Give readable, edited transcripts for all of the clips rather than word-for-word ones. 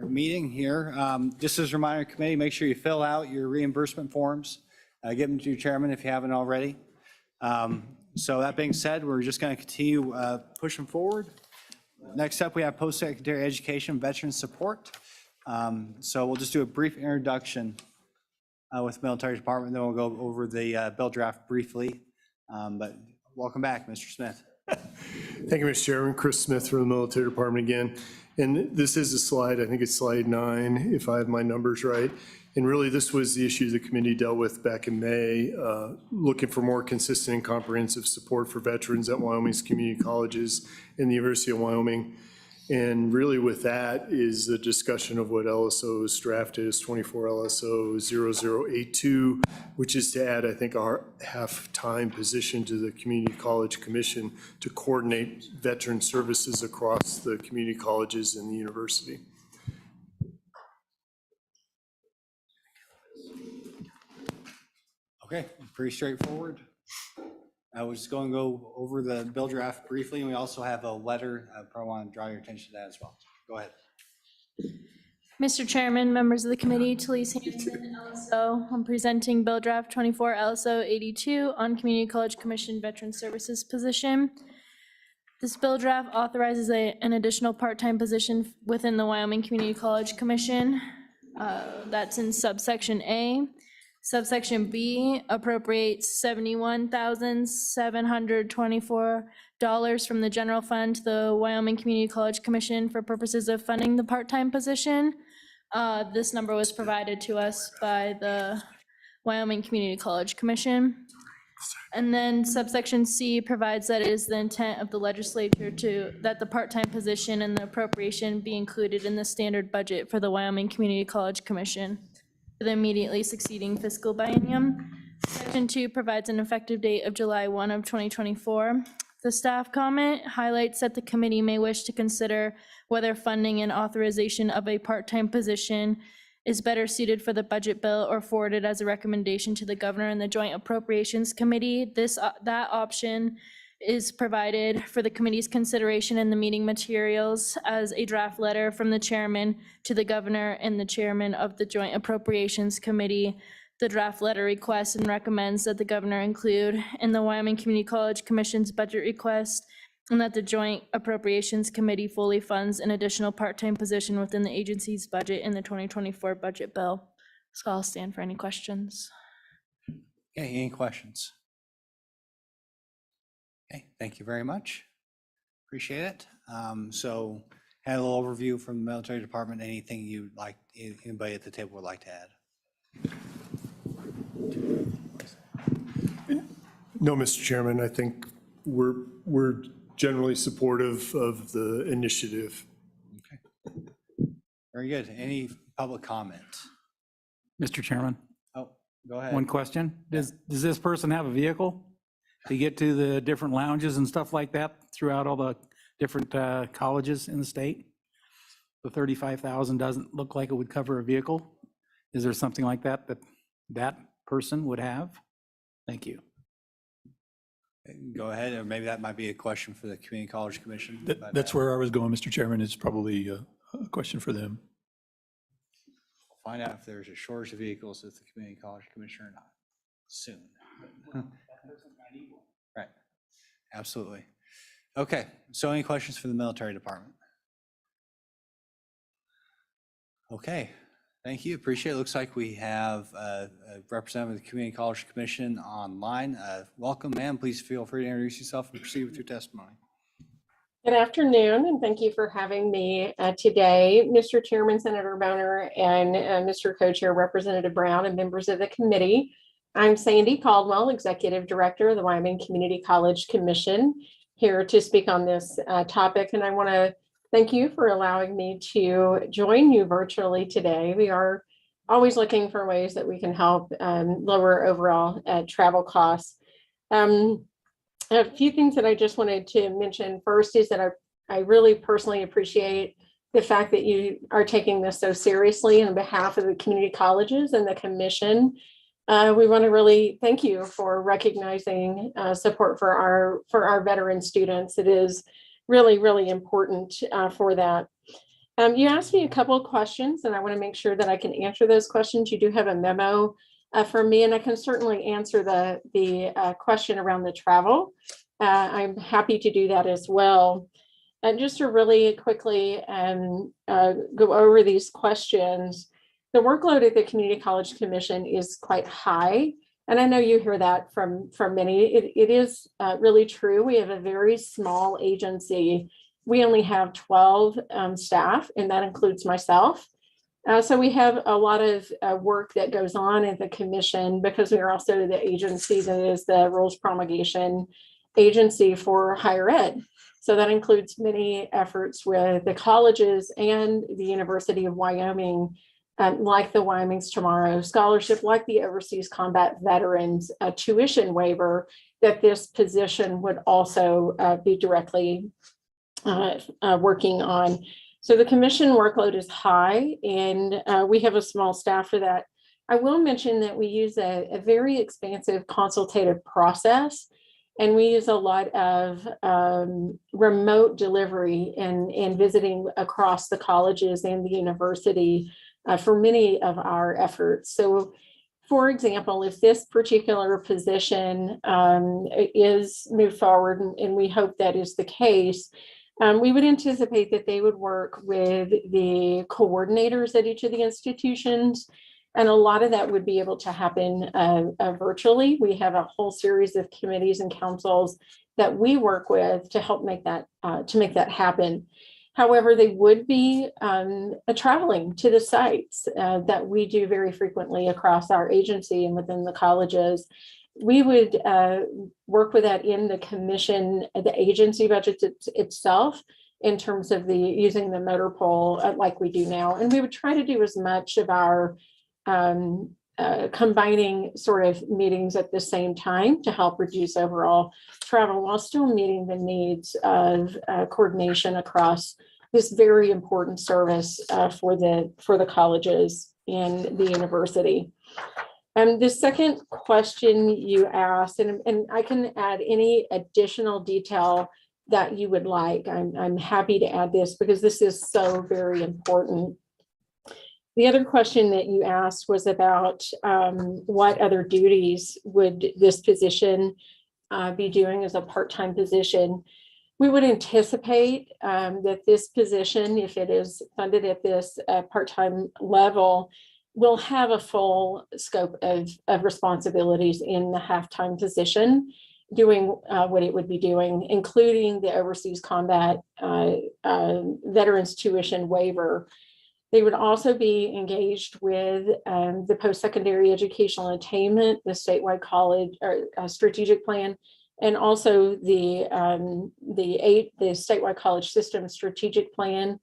meeting here. Just as a reminder, committee, make sure you fill out your reimbursement forms. Give them to your chairman if you haven't already. So that being said, we're just going to continue pushing forward. Next up, we have post-secondary education veteran support. So we'll just do a brief introduction with military department, then we'll go over the bill draft briefly. But welcome back, Mr. Smith. Thank you, Mr. Chairman. Chris Smith from the military department again. And this is a slide, I think it's slide 9, if I have my numbers right. And really, this was the issue the committee dealt with back in May, looking for more consistent and comprehensive support for veterans at Wyoming's community colleges and the University of Wyoming. And really with that is the discussion of what LSO's draft is, 24 LSO 0082, which is to add, I think, our half-time position to the Community College Commission to coordinate veteran services across the community colleges and the university. Okay, pretty straightforward. I was just going to go over the bill draft briefly, and we also have a letter. I probably want to draw your attention to that as well. Go ahead. Mr. Chairman, members of the committee, Talise Hanson, LSO. I'm presenting bill draft 24 LSO 82 on Community College Commission Veteran Services position. This bill draft authorizes an additional part-time position within the Wyoming Community College Commission. That's in subsection A. Subsection B appropriates $71,724 from the general fund to the Wyoming Community College Commission for purposes of funding the part-time position. This number was provided to us by the Wyoming Community College Commission. And then subsection C provides that it is the intent of the legislature that the part-time position and the appropriation be included in the standard budget for the Wyoming Community College Commission for the immediately succeeding fiscal biennium. Section 2 provides an effective date of July 1 of 2024. The staff comment highlights that the committee may wish to consider whether funding and authorization of a part-time position is better suited for the budget bill or forwarded as a recommendation to the governor and the Joint Appropriations Committee. That option is provided for the committee's consideration in the meeting materials as a draft letter from the chairman to the governor and the chairman of the Joint Appropriations Committee. The draft letter requests and recommends that the governor include in the Wyoming Community College Commission's budget request and that the Joint Appropriations Committee fully funds an additional part-time position within the agency's budget in the 2024 budget bill. So I'll stand for any questions. Okay, any questions? Okay, thank you very much. Appreciate it. So had a little overview from the military department. Anything you'd like, anybody at the table would like to add? No, Mr. Chairman, I think we're generally supportive of the initiative. Okay, very good. Any public comment? Mr. Chairman, Oh, go ahead. one question. Does this person have a vehicle to get to the different lounges and stuff like that throughout all the different colleges in the state? The $35,000 doesn't look like it would cover a vehicle. Is there something like that that person would have? Thank you. Go ahead, or maybe that might be a question for the Community College Commission. That's where I was going, Mr. Chairman. It's probably a question for them. We'll find out if there's a shortage of vehicles at the Community College Commission or not soon. Right, absolutely. Okay, so any questions for the military department? Okay, thank you, appreciate it. Looks like we have a representative of the Community College Commission online. Welcome, ma'am. Please feel free to introduce yourself and proceed with your testimony. Good afternoon, and thank you for having me today, Mr. Chairman, Senator Boner, and Mr. Co-Chair Representative Brown, and members of the committee. I'm Sandy Caldwell, Executive Director of the Wyoming Community College Commission, here to speak on this topic, and I want to thank you for allowing me to join you virtually today. We are always looking for ways that we can help lower overall travel costs. A few things that I just wanted to mention first is that I really personally appreciate the fact that you are taking this so seriously on behalf of the community colleges and the commission. We want to really thank you for recognizing support for our veteran students. It is really, really important for that. You asked me a couple of questions, and I want to make sure that I can answer those questions. You do have a memo from me, and I can certainly answer the question around the travel. I'm happy to do that as well. And just to really quickly go over these questions, the workload at the Community College Commission is quite high. And I know you hear that from many. It is really true. We have a very small agency. We only have 12 staff, and that includes myself. So we have a lot of work that goes on at the commission because we are also the agency that is the rules promulgation agency for higher ed. So that includes many efforts with the colleges and the University of Wyoming, like the Wyoming's Tomorrow Scholarship, like the Overseas Combat Veterans tuition waiver, that this position would also be directly working on. So the commission workload is high, and we have a small staff for that. I will mention that we use a very expansive consultative process, and we use a lot of remote delivery and visiting across the colleges and the university for many of our efforts. So for example, if this particular position is moved forward, and we hope that is the case, we would anticipate that they would work with the coordinators at each of the institutions. And a lot of that would be able to happen virtually. We have a whole series of committees and councils that we work with to help make that happen. However, they would be traveling to the sites that we do very frequently across our agency and within the colleges. We would work with that in the commission, the agency budget itself, in terms of using the motor pool like we do now. And we would try to do as much of our combining sort of meetings at the same time to help reduce overall travel while still meeting the needs of coordination across this very important service for the colleges and the university. The second question you asked, and I can add any additional detail that you would like. I'm happy to add this because this is so very important. The other question that you asked was about what other duties would this position be doing as a part-time position. We would anticipate that this position, if it is funded at this part-time level, will have a full scope of responsibilities in the half-time position, doing what it would be doing, including the Overseas Combat Veterans tuition waiver. They would also be engaged with the post-secondary educational attainment, the statewide college or strategic plan, and also the statewide college system strategic plan.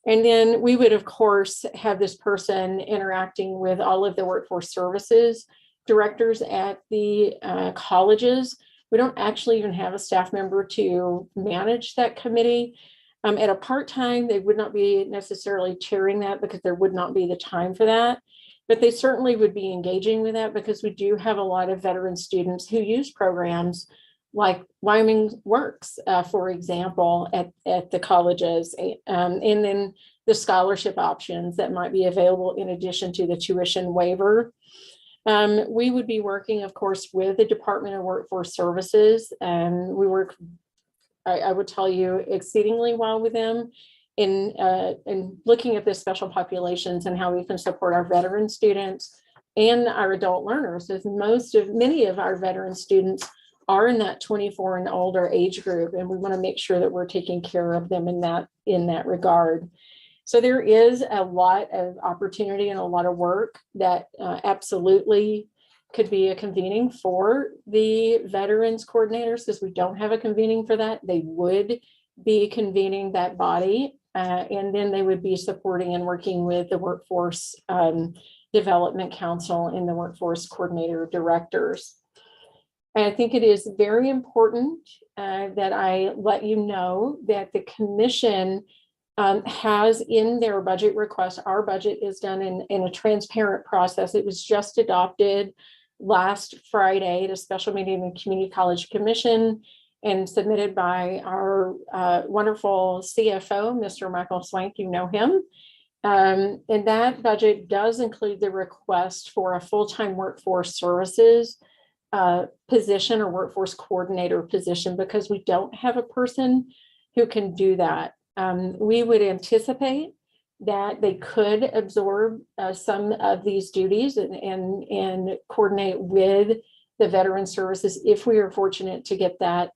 And then we would, of course, have this person interacting with all of the workforce services directors at the colleges. We don't actually even have a staff member to manage that committee. At a part-time, they would not be necessarily chairing that because there would not be the time for that. But they certainly would be engaging with that because we do have a lot of veteran students who use programs like Wyoming Works, for example, at the colleges, and then the scholarship options that might be available in addition to the tuition waiver. We would be working, of course, with the Department of Workforce Services, and we work, I would tell you, exceedingly well with them in looking at the special populations and how we can support our veteran students and our adult learners, as many of our veteran students are in that 24 and older age group, and we want to make sure that we're taking care of them in that regard. So there is a lot of opportunity and a lot of work that absolutely could be a convening for the veterans coordinators, because we don't have a convening for that. They would be convening that body, and then they would be supporting and working with the Workforce Development Council and the Workforce Coordinator Directors. And I think it is very important that I let you know that the commission has in their budget request, our budget is done in a transparent process. It was just adopted last Friday at a special meeting of the Community College Commission. and submitted by our wonderful CFO, Mr. Michael Swank, you know him. And that budget does include the request for a full-time workforce services position or workforce coordinator position, because we don't have a person who can do that. We would anticipate that they could absorb some of these duties and coordinate with the Veteran Services if we are fortunate to get that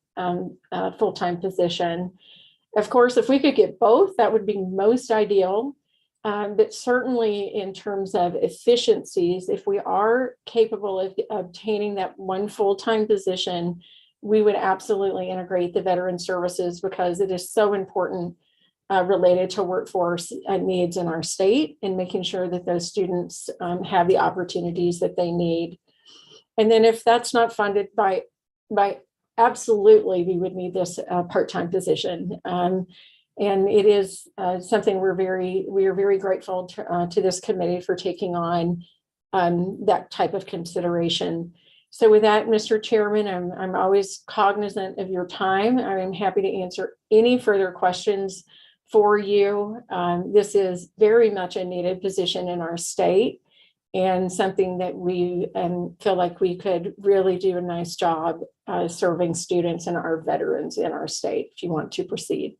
full-time position. Of course, if we could get both, that would be most ideal. But certainly in terms of efficiencies, if we are capable of obtaining that one full-time position, we would absolutely integrate the Veteran Services, because it is so important related to workforce needs in our state and making sure that those students have the opportunities that they need. And then if that's not funded by absolutely, we would need this part-time position. And it is something we are very grateful to this committee for taking on that type of consideration. So with that, Mr. Chairman, I'm always cognizant of your time. I'm happy to answer any further questions for you. This is very much a needed position in our state, and something that we feel like we could really do a nice job serving students and our veterans in our state. If you want to proceed.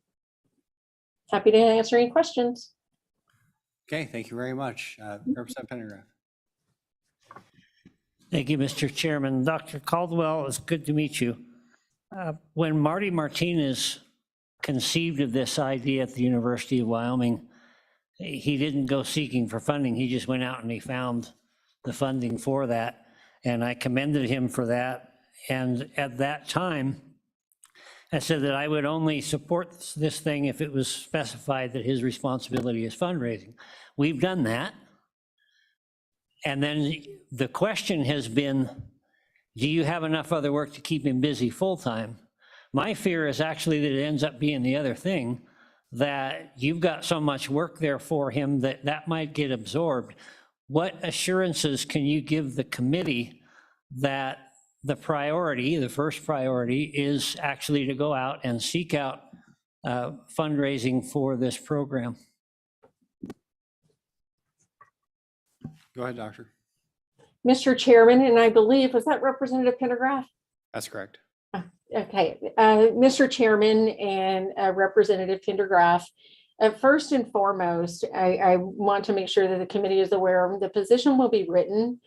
Happy to answer any questions. Okay, thank you very much. Representative Pendergraft. Thank you, Mr. Chairman. Dr. Caldwell, it's good to meet you. When Marty Martinez conceived of this idea at the University of Wyoming, he didn't go seeking for funding. He just went out and he found the funding for that. And I commended him for that. And at that time, I said that I would only support this thing if it was specified that his responsibility is fundraising. We've done that. And then the question has been, do you have enough other work to keep him busy full-time? My fear is actually that it ends up being the other thing, that you've got so much work there for him that that might get absorbed. What assurances can you give the committee that the priority, the first priority, is actually to go out and seek out fundraising for this program? Go ahead, Doctor. Mr. Chairman, and I believe, was that Representative Pendergraft? That's correct. Okay, Mr. Chairman and Representative Pendergraft, first and foremost, I want to make sure that the committee is aware the position will be written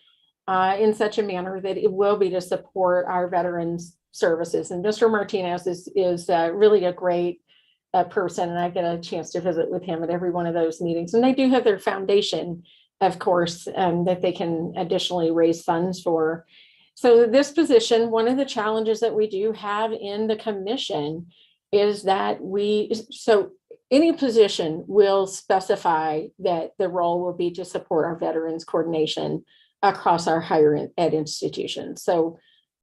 in such a manner that it will be to support our veterans services. And Mr. Martinez is really a great person, and I get a chance to visit with him at every one of those meetings. And they do have their foundation, of course, that they can additionally raise funds for. So this position, one of the challenges that we do have in the commission is that so any position will specify that the role will be to support our veterans coordination across our higher ed institutions. So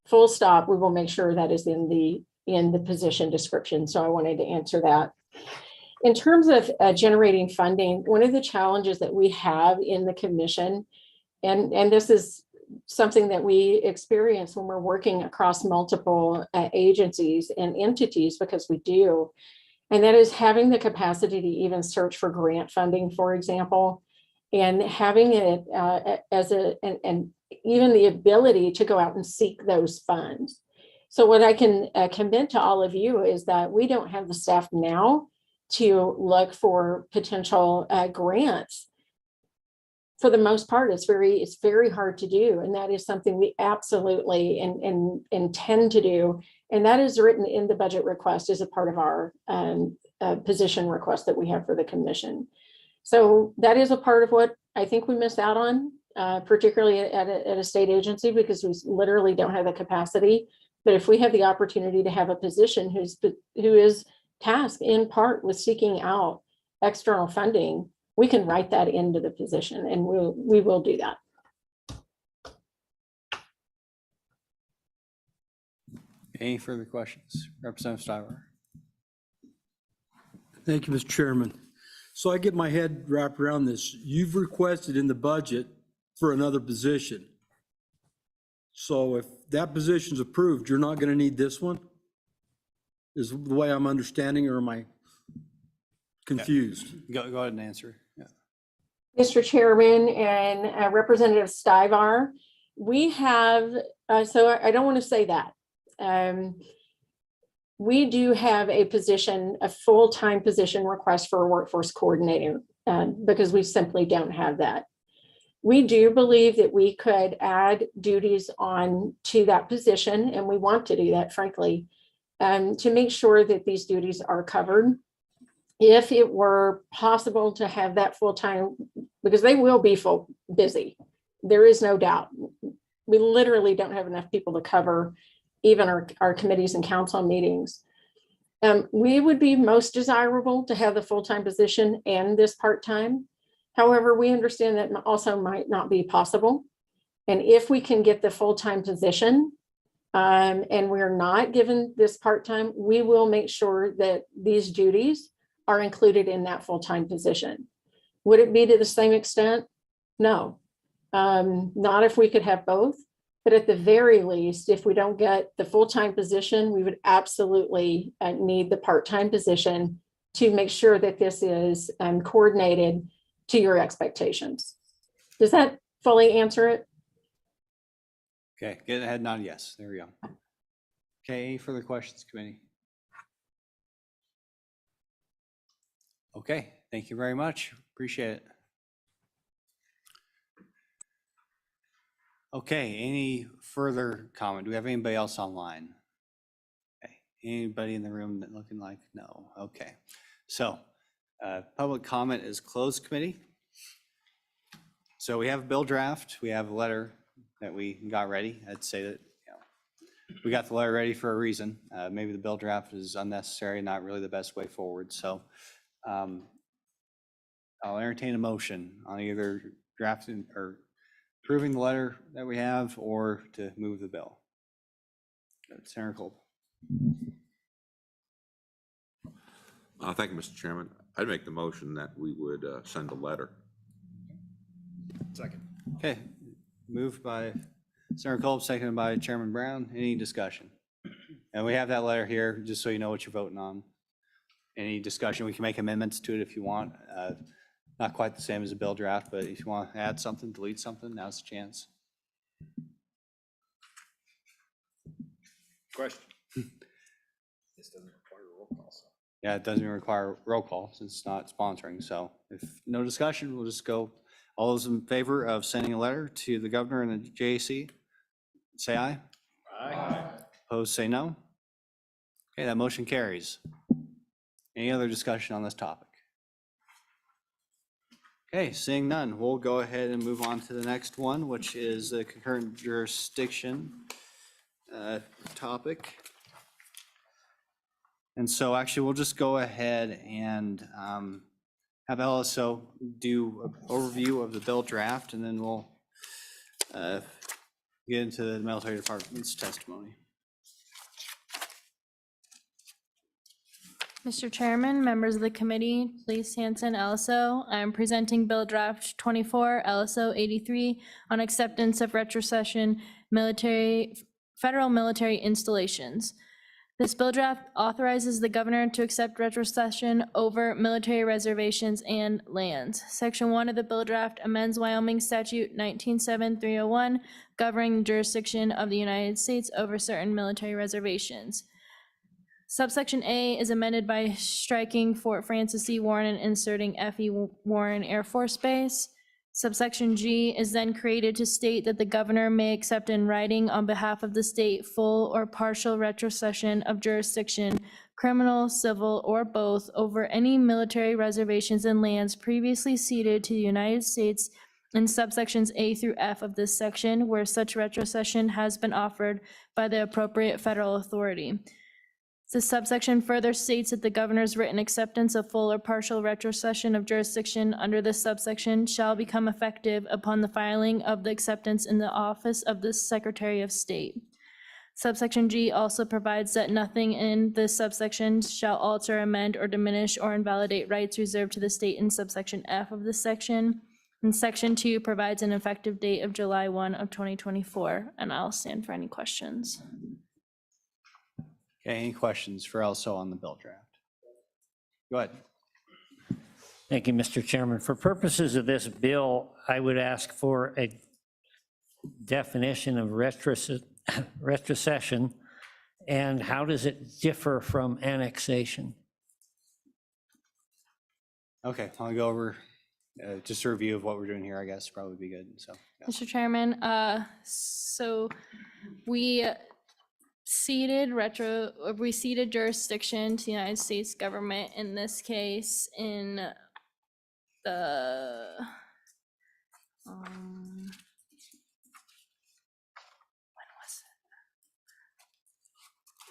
full stop, we will make sure that is in the position description. So I wanted to answer that. In terms of generating funding, one of the challenges that we have in the commission, and this is something that we experience when we're working across multiple agencies and entities, because we do, and that is having the capacity to even search for grant funding, for example, and having it and even the ability to go out and seek those funds. So what I can commit to all of you is that we don't have the staff now to look for potential grants. For the most part, it's very hard to do. And that is something we absolutely intend to do. And that is written in the budget request as a part of our position request that we have for the commission. So that is a part of what I think we missed out on, particularly at a state agency, because we literally don't have the capacity. But if we have the opportunity to have a position who is tasked in part with seeking out external funding, we can write that into the position, and we will do that. Any further questions? Representative Stiver. Thank you, Mr. Chairman. So I get my head wrapped around this. You've requested in the budget for another position. So if that position's approved, you're not going to need this one? is the way I'm understanding, or am I confused? Go ahead and answer. Yeah. Mr. Chairman and Representative Stivar, we have, so I don't want to say that. We do have a position, a full-time position request for a workforce coordinator, because we simply don't have that. We do believe that we could add duties on to that position, and we want to do that, frankly, to make sure that these duties are covered. If it were possible to have that full-time, because they will be busy, there is no doubt. We literally don't have enough people to cover even our committees and council meetings. We would be most desirable to have the full-time position and this part-time. However, we understand that also might not be possible. And if we can get the full-time position, and we're not given this part-time, we will make sure that these duties are included in that full-time position. Would it be to the same extent? No, not if we could have both. But at the very least, if we don't get the full-time position, we would absolutely need the part-time position to make sure that this is coordinated to your expectations. Does that fully answer it? Okay, get ahead nod yes. There we go. Okay, any further questions, committee? Okay, thank you very much. Appreciate it. Okay, any further comment? Do we have anybody else online? Okay, anybody in the room that looking like no? Okay, so public comment is closed, committee. So we have a bill draft. We have a letter that we got ready. I'd say that we got the letter ready for a reason. Maybe the bill draft is unnecessary, not really the best way forward. So I'll entertain a motion on either drafting or approving the letter that we have or to move the bill. Senator Cole. Thank you, Mr. Chairman. I'd make the motion that we would send a letter. Second. Okay, moved by Senator Kolb, seconded by Chairman Brown. Any discussion? And we have that letter here, just so you know what you're voting on. Any discussion? We can make amendments to it if you want. Not quite the same as a bill draft, but if you want to add something, delete something, now's the chance. Question. This doesn't require a roll call. Yeah, it doesn't require roll call since it's not sponsoring. So if no discussion, we'll just go. All those in favor of sending a letter to the governor and the JAC, say aye. Aye. Opposed, say no. Okay, that motion carries. Any other discussion on this topic? Okay, seeing none, we'll go ahead and move on to the next one, which is the concurrent jurisdiction topic. And so actually, we'll just go ahead and have LSO do an overview of the bill draft, and then we'll get into the military department's testimony. Mr. Chairman, members of the committee, Police Hanson, LSO, I am presenting Bill Draft 24, LSO 83, on acceptance of retrocession federal military installations. This bill draft authorizes the governor to accept retrocession over military reservations and lands. Section 1 of the bill draft amends Wyoming Statute 197301, governing the jurisdiction of the United States over certain military reservations. Subsection A is amended by striking Fort Francis C. Warren and inserting F.E. Warren Air Force Base. Subsection G is then created to state that the governor may accept in writing on behalf of the state full or partial retrocession of jurisdiction, criminal, civil, or both, over any military reservations and lands previously ceded to the United States in subsections A through F of this section, where such retrocession has been offered by the appropriate federal authority. This subsection further states that the governor's written acceptance of full or partial retrocession of jurisdiction under this subsection shall become effective upon the filing of the acceptance in the office of the Secretary of State. Subsection G also provides that nothing in this subsection shall alter, amend, or diminish or invalidate rights reserved to the state in subsection F of this section. And Section 2 provides an effective date of July 1 of 2024, and I'll stand for any questions. Okay, any questions for Elso on the bill draft? Go ahead. Thank you, Mr. Chairman. For purposes of this bill, I would ask for a definition of retrocession, and how does it differ from annexation? Okay, I'll go over just a review of what we're doing here, I guess, probably be good, so. yeah. Mr. Chairman, so we ceded jurisdiction to the United States government in this case in the, when was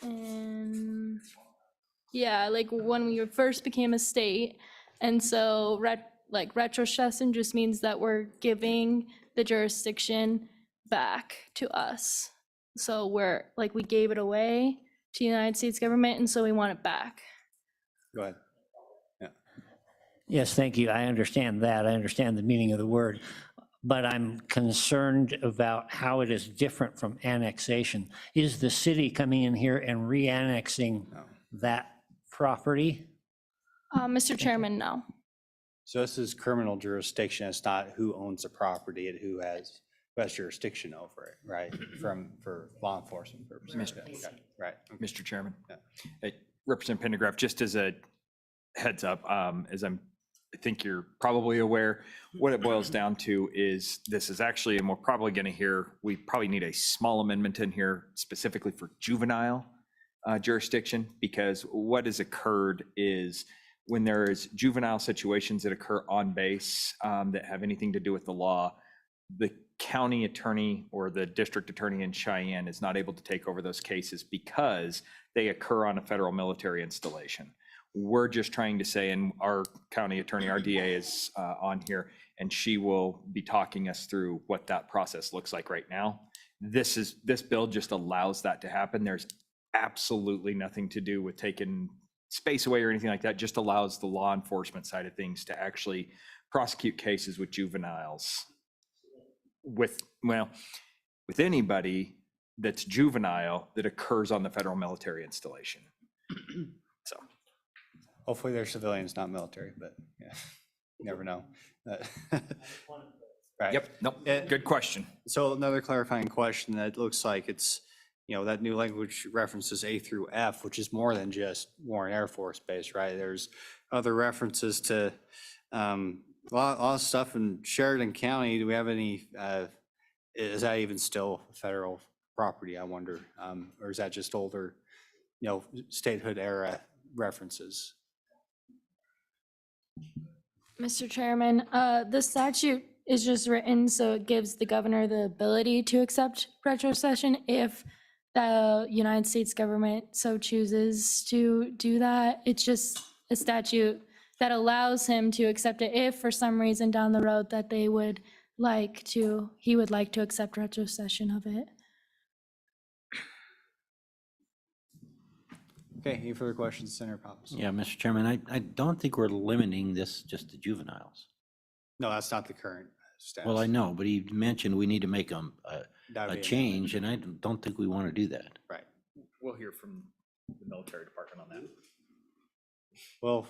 it? And, yeah, like when we first became a state, and so retrocession just means that we're giving the jurisdiction back to us. So we gave it away to the United States government, and so we want it back. Go ahead. Yes, thank you. I understand that. I understand the meaning of the word, but I'm concerned about how it is different from annexation. Is the city coming in here and re-annexing that property? Mr. Chairman, no. So this is criminal jurisdiction. It's not who owns the property and who has jurisdiction over it, right? For law enforcement purposes. Okay, right. Mr. Chairman. Yeah. Representative Pendergraph, just as a heads up, I think you're probably aware, what it boils down to is this is actually, and we're probably going to hear, we probably need a small amendment in here specifically for juvenile jurisdiction, because what has occurred is when there is juvenile situations that occur on base that have anything to do with the law, the county attorney or the district attorney in Cheyenne is not able to take over those cases because they occur on a federal military installation. We're just trying to say, and our county attorney, our DA is on here, and she will be talking us through what that process looks like right now. This bill just allows that to happen. There's absolutely nothing to do with taking space away or anything like that. Just allows the law enforcement side of things to actually prosecute cases with juveniles with anybody that's juvenile that occurs on the federal military installation. So. Hopefully they're civilians, not military, but yeah, you never know. Right. Yep, nope, good question. So another clarifying question, that looks like it's, that new language references A through F, which is more than just Warren Air Force Base, right? There's other references to a lot of stuff in Sheridan County. Do we have any, is that even still federal property, I wonder? Or is that just older, statehood era references? Mr. Chairman, the statute is just written so it gives the governor the ability to accept retrocession if the United States government so chooses to do that. It's just a statute that allows him to accept it if for some reason down the road that he would like to accept retrocession of it. Okay, any further questions, Senator Pappas? Yeah, Mr. Chairman, I don't think we're limiting this just to juveniles. No, that's not the current status. Well, I know, but he mentioned we need to make That'd a be change, and I don't think we want to do that. Right. We'll hear from the military department on that. Well,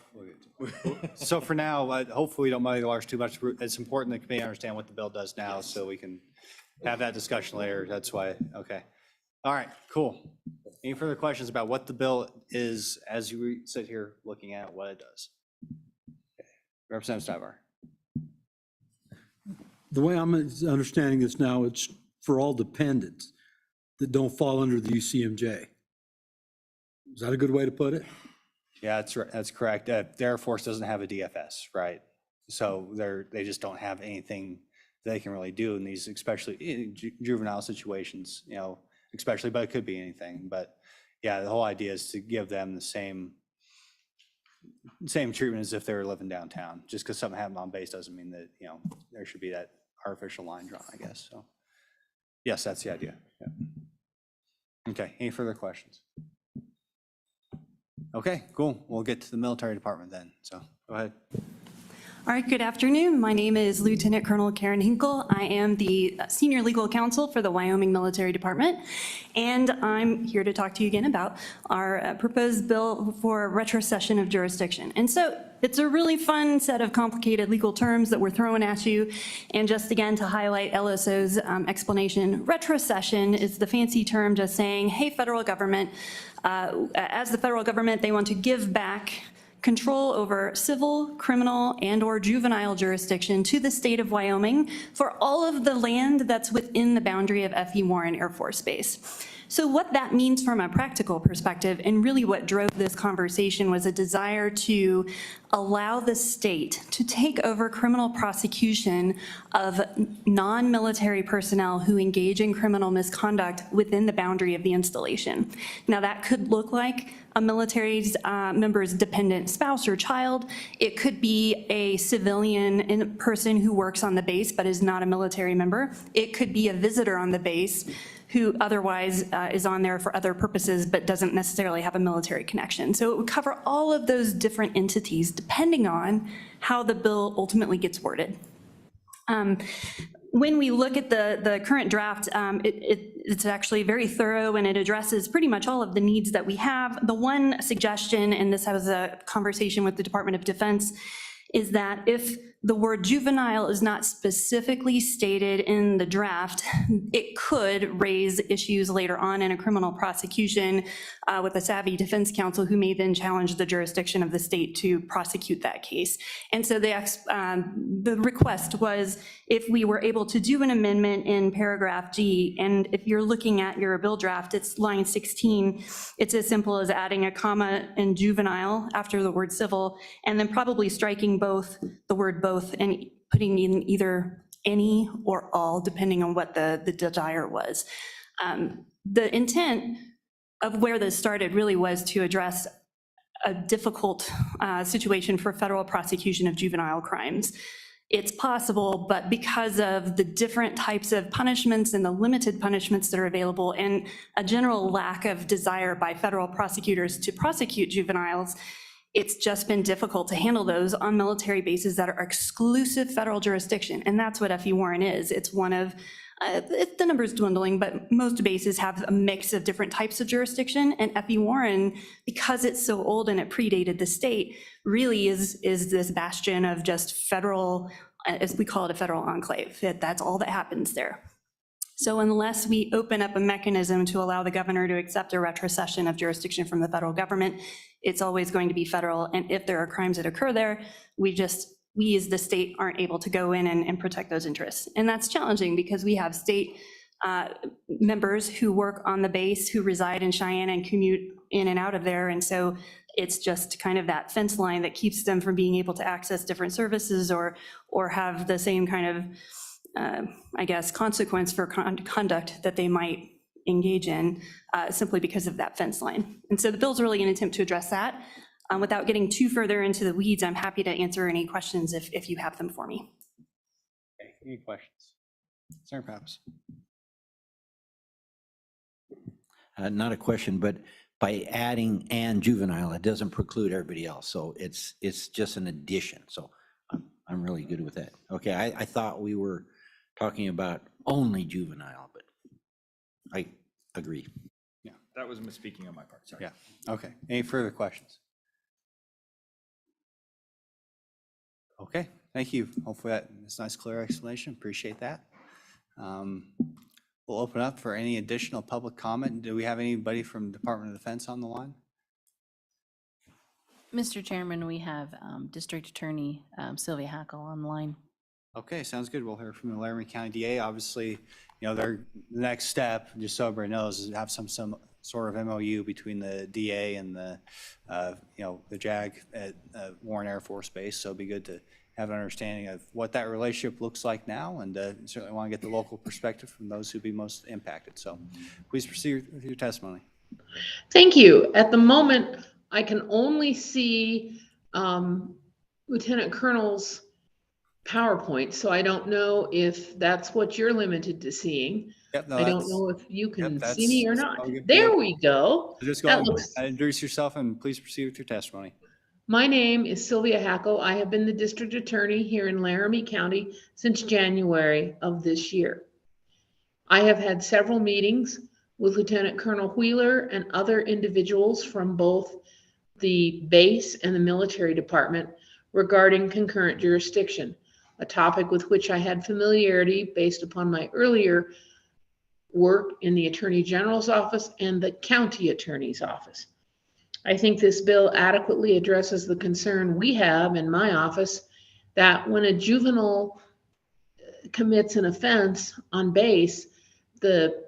so for now, hopefully we don't muddy the waters too much. It's important that the committee understand what the bill does now, so we can have that discussion later. That's why, okay. All right, cool. Any further questions about what the bill is as you sit here looking at what it does? Okay. Representative Stivar. The way I'm understanding this now, it's for all dependents that don't fall under the UCMJ. Is that a good way to put it? Yeah, that's correct. The Air Force doesn't have a DFS, right? So they just don't have anything they can really do in these, especially in juvenile situations, especially, but it could be anything. But yeah, the whole idea is to give them the same treatment as if they were living downtown. Just because something happened on base doesn't mean that, there should be that artificial line drawn, I guess. So yes, that's the idea. Yeah. Okay, any further questions? Okay, cool. We'll get to the military department then. So go ahead. All right, good afternoon. My name is Lieutenant Colonel Karen Hinkle. I am the Senior Legal Counsel for the Wyoming Military Department, and I'm here to talk to you again about our proposed bill for retrocession of jurisdiction. And so it's a really fun set of complicated legal terms that we're throwing at you. And just again, to highlight LSO's explanation, retrocession is the fancy term just saying, hey, federal government, as the federal government, they want to give back control over civil, criminal, and/or juvenile jurisdiction to the state of Wyoming for all of the land that's within the boundary of F.E. Warren Air Force Base. So what that means from a practical perspective, and really what drove this conversation, was a desire to allow the state to take over criminal prosecution of non-military personnel who engage in criminal misconduct within the boundary of the installation. Now, that could look like a military member's dependent spouse or child. It could be a civilian person who works on the base but is not a military member. It could be a visitor on the base who otherwise is on there for other purposes but doesn't necessarily have a military connection. So it would cover all of those different entities depending on how the bill ultimately gets worded. When we look at the current draft, it's actually very thorough and it addresses pretty much all of the needs that we have. The one suggestion, and this was a conversation with the Department of Defense, is that if the word juvenile is not specifically stated in the draft, it could raise issues later on in a criminal prosecution with a savvy defense counsel who may then challenge the jurisdiction of the state to prosecute that case. And so the request was if we were able to do an amendment in paragraph G, and if you're looking at your bill draft, it's line 16, it's as simple as adding a comma in juvenile after the word civil, and then probably striking the word both and putting in either any or all, depending on what the desire was. The intent of where this started really was to address a difficult situation for federal prosecution of juvenile crimes. It's possible, but because of the different types of punishments and the limited punishments that are available and a general lack of desire by federal prosecutors to prosecute juveniles, it's just been difficult to handle those on military bases that are exclusive federal jurisdiction. And that's what F.E. Warren is. It's one of, the number's dwindling, but most bases have a mix of different types of jurisdiction. And F.E. Warren, because it's so old and it predated the state, really is this bastion of just federal, as we call it, a federal enclave. That's all that happens there. So unless we open up a mechanism to allow the governor to accept a retrocession of jurisdiction from the federal government, it's always going to be federal. And if there are crimes that occur there, we as the state aren't able to go in and protect those interests. And that's challenging because we have state members who work on the base, who reside in Cheyenne and commute in and out of there. And so it's just kind of that fence line that keeps them from being able to access different services or have the same kind of I guess, consequence for conduct that they might engage in simply because of that fence line. And so the bill's really an attempt to address that. Without getting too further into the weeds, I'm happy to answer any questions if you have them for me. Okay, any questions? Senator Pappas. Not a question, but by adding and juvenile, it doesn't preclude everybody else. So it's just an addition. So I'm really good with that. Okay, I thought we were talking about only juvenile, but I agree. Yeah, That was misspeaking on my part, sorry. yeah, okay. Any further questions? Okay, thank you. Hopefully that's a nice, clear explanation. Appreciate that. We'll open up for any additional public comment. Do we have anybody from Department of Defense on the line? Mr. Chairman, we have District Attorney Sylvia Hackle on the line. Okay, sounds good. We'll hear from the Laramie County DA. Obviously, the next step, just so everybody knows, is to have some sort of MOU between the DA and the JAG at Warren Air Force Base. So it'd be good to have an understanding of what that relationship looks like now, and certainly want to get the local perspective from those who'd be most impacted. So please proceed with your testimony. Thank you. At the moment, I can only see Lieutenant Colonel's PowerPoint, so I don't know if that's what you're limited to seeing. Yep, no, I don't know if you can yep, see me or not. okay. There we go. So just go That ahead looks, and introduce yourself and please proceed with your testimony. My name is Sylvia Hackle. I have been the district attorney here in Laramie County since January of this year. I have had several meetings with Lieutenant Colonel Wheeler and other individuals from both the base and the military department regarding concurrent jurisdiction, a topic with which I had familiarity based upon my earlier work in the Attorney General's office and the county attorney's office. I think this bill adequately addresses the concern we have in my office that when a juvenile commits an offense on base, the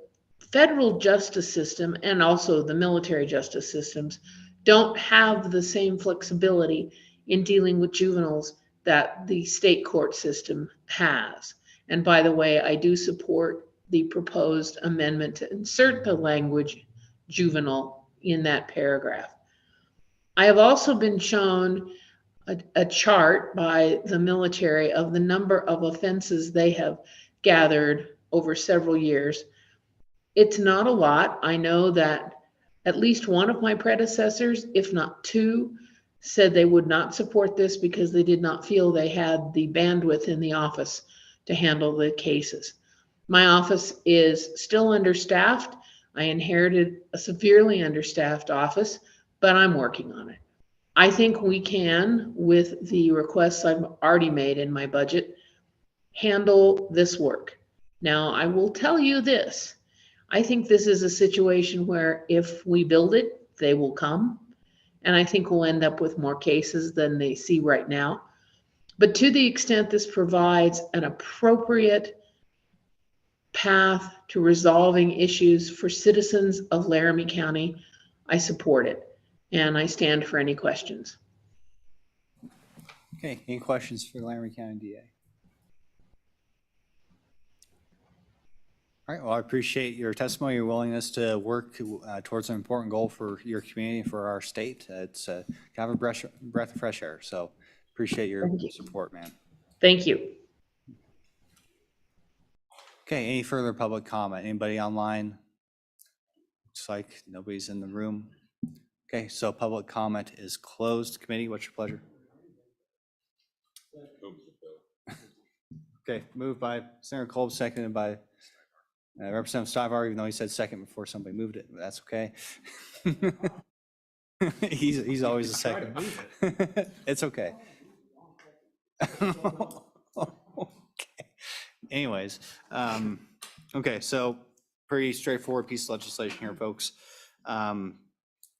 federal justice system and also the military justice systems don't have the same flexibility in dealing with juveniles that the state court system has. And by the way, I do support the proposed amendment to insert the language juvenile in that paragraph. I have also been shown a chart by the military of the number of offenses they have gathered over several years. It's not a lot. I know that at least one of my predecessors, if not two, said they would not support this because they did not feel they had the bandwidth in the office to handle the cases. My office is still understaffed. I inherited a severely understaffed office, but I'm working on it. I think we can, with the requests I've already made in my budget, handle this work. Now, I will tell you this. I think this is a situation where if we build it, they will come. And I think we'll end up with more cases than they see right now. But to the extent this provides an appropriate path to resolving issues for citizens of Laramie County, I support it. And I stand for any questions. Okay, any questions for Laramie County DA? All right, well, I appreciate your testimony, your willingness to work towards an important goal for your community, for our state. It's kind of a breath of fresh air, so appreciate your support, man. Thank you. Okay, any further public comment? Anybody online? Looks like nobody's in the room. Okay, so public comment is closed. Committee, what's your pleasure? Okay, moved by Senator Kolb, seconded by Representative Stivar, even though he said second before somebody moved it, but that's okay. He's always a second. It's okay. Okay. Anyways, okay, so pretty straightforward piece of legislation here, folks.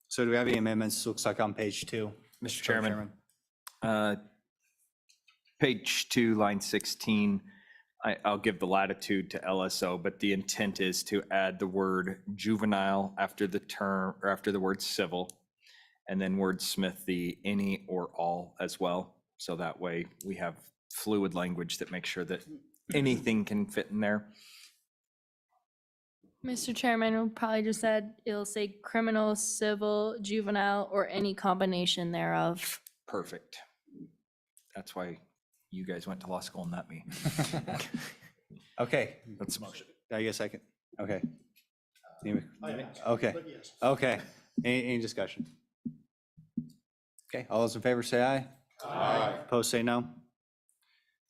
So do we have any amendments? Looks like on page 2. Mr. Chairman. Page 2, line 16, I'll give the latitude to LSO, but the intent is to add the word juvenile after the term, or after the word civil, and then wordsmith the any or all as well. So that way we have fluid language that makes sure that anything can fit in there. Mr. Chairman, we'll probably just add, it'll say criminal, civil, juvenile, or any combination thereof. Perfect. That's why you guys went to law school and not me. Okay. That's a motion. I guess I can, okay. Okay, okay. Any discussion? Okay, all those in favor say aye. Aye. Opposed say no.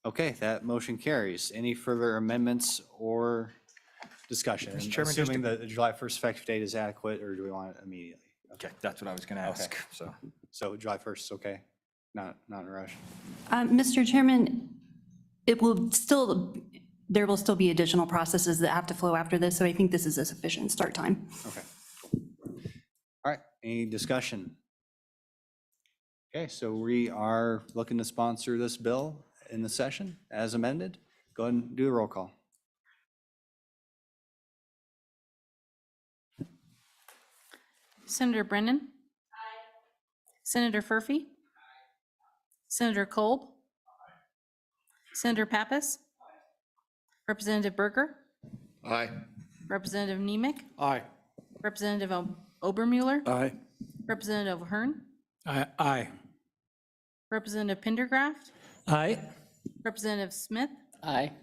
Okay, that motion carries. Any further amendments or discussion? Mr. Chairman, just assuming the July 1st effective date is adequate, or do we want it immediately? Okay, that's what I was going to ask, so. So July 1st is okay? Not in a rush? Mr. Chairman, there will still be additional processes that have to flow after this, so I think this is a sufficient start time. Okay. All right, any discussion? Okay, so we are looking to sponsor this bill in the session as amended. Go ahead and do a roll call. Senator Brennan? Aye. Senator Furphy? Aye. Senator Kolb? Aye. Senator Pappas? Aye. Representative Berger? Aye. Representative Nemec? Aye. Representative Obermueller? Aye. Representative Hearn? Aye. Representative Pendergraft? Aye. Representative Smith? Aye.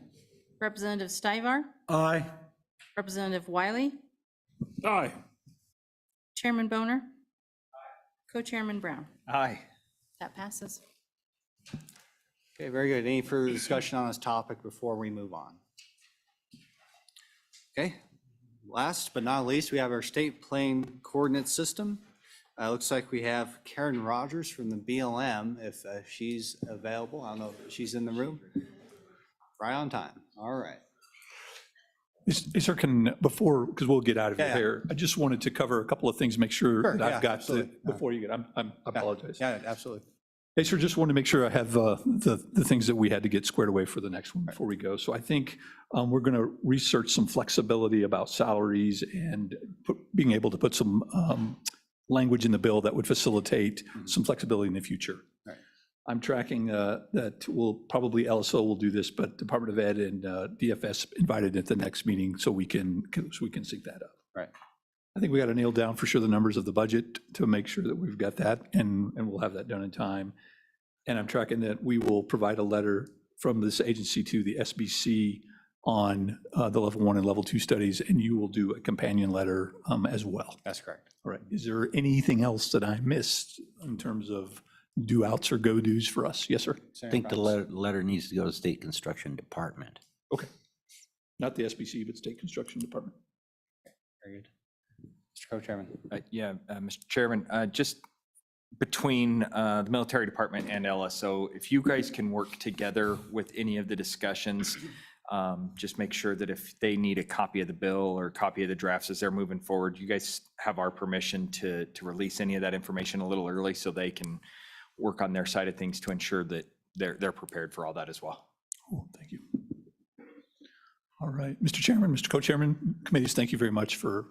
Representative Stivar? Aye. Representative Wiley? Aye. Chairman Boner? Co-Chairman Brown? Aye. That passes. Okay, very good. Any further discussion on this topic before we move on? Okay, last but not least, we have our state plane coordinate system. Looks like we have Karen Rogers from the BLM, if she's available. I don't know if she's in the room. Right on time. All right. Sir, before, because we'll get out of your Yeah. hair, I just wanted to cover a couple of things, make sure Sure, that yeah, I've got absolutely. before you get, I apologize. Yeah, absolutely. Hey, sir, just want to make sure I have the things that we had to get squared away for the next one before we go. So I think we're going to research some flexibility about salaries and being able to put some language in the bill that would facilitate some flexibility in the future. Right. I'm tracking that probably LSO will do this, but Department of Ed and DFS invited at the next meeting so we can sync that up. Right. I think we got to nail down for sure the numbers of the budget to make sure that we've got that, and we'll have that done in time. And I'm tracking that we will provide a letter from this agency to the SBC on the level 1 and level 2 studies, and you will do a companion letter as well. That's correct. All right. Is there anything else that I missed in terms of do outs or go dos for us? Yes, sir. I think the letter needs to go to State Construction Department. Okay. Not the SBC, but State Construction Department. Very good. Mr. Co-Chairman. Mr. Chairman, just between the military department and LSO, if you guys can work together with any of the discussions, just make sure that if they need a copy of the bill or a copy of the drafts as they're moving forward, you guys have our permission to release any of that information a little early so they can work on their side of things to ensure that they're prepared for all that as well. Cool, thank you. All right, Mr. Chairman, Mr. Co-Chairman, committees, thank you very much for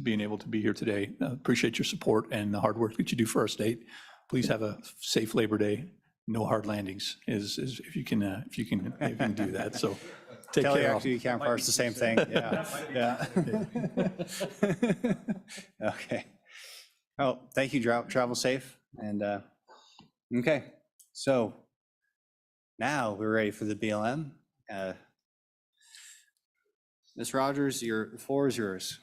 being able to be here today. Appreciate your support and the hard work that you do for our state. Please have a safe Labor Day. No hard landings if you can do that. So take Kelly, care. actually, you can't parse the same thing. Yeah, yeah. Okay. Oh, thank you. Travel safe. And, okay, so now we're ready for the BLM. Ms. Rogers, the floor is yours.